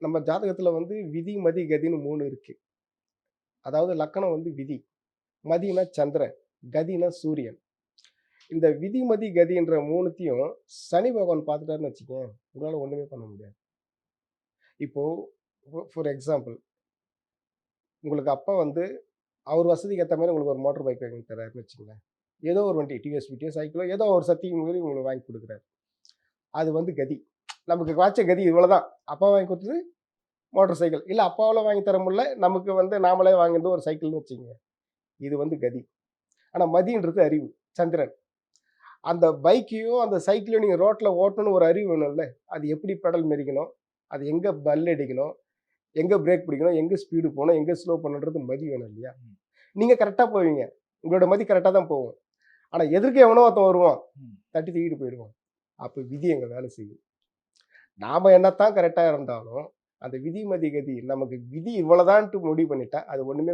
நம்ம ஜாதகத்துல வந்து விதி, மதி, கதின்னு 3 இருக்கு. அதாவது லக்கணம் வந்து விதி, மதினா சந்திரன், கதினா சூரியன். இந்த விதி, மதி, கதின்ற 3த்தையும் சனி பகவான் பார்த்துட்டாருன்னு வச்சுக்கயேன், உங்களால ஒண்ணுமே பண்ண முடியாது. இப்போ ஃபார் எக்ஸாம்பிள் உங்களுக்கு அப்பா வந்து அவர் வசதிக்கு ஏத்த மாரி உங்களுக்கு ஒரு மோட்டார் பைக் வாங்கி தர்றாருன்னு வச்சுக்கங்களேன். ஏதோ ஒரு வண்டி டிவிஎஸ், பிடிஎஸ் சைக்கிளோ ஏதோ ஒரு சக்திக்கு மீறி உங்களுக்கு வாங்கி குடுக்குறாரு. அது வந்து கதி. நமக்கு வாய்ச்ச கதி இவ்வளவுதான். அப்பா வாங்கி குடுத்தது மோட்டார் சைக்கிள். இல்ல அப்பாவால வாங்கி தர முடியல, நமக்கு வந்து நாமளே வாங்கினது ஒரு சைக்கிள்ன்னு வச்சுக்கங்க. இது வந்து கதி. ஆனா மதின்றது அறிவு, சந்திரன். அந்த பைக்கையும், அந்த சைக்கிளையும் நீங்க ரோட்ல ஓட்டணும்னு ஒரு அறிவு வேணும்ல. அது எப்படி பெடல் மிதிக்கணும்? அது எங்க பல் அடிக்கணும்? எங்க பிரேக் பிடிக்கணும்? எங்க ஸ்பீடு போணும்? எங்க ஸ்லோ பண்ணணுன்றது மதி வேணும் இல்லையா? ம். நீங்க கரெக்ட்டா போவீங்க. உங்களோட மதி கரெக்ட்டா தான் போகும். ஆனா எதிர்க்க எவனோ ஒருத்தன் வருவான். ம். தட்டி தூக்கிட்டு போயிடுவான். அப்ப விதி அங்க வேலை செய்யும். நாம என்னத்தான் கரெக்ட்டா இருந்தாலும், அந்த விதி, மதி, கதி நமக்கு விதி இவ்வளதான்ட்டு முடிவு பண்ணிட்டா, அது ஒண்ணுமே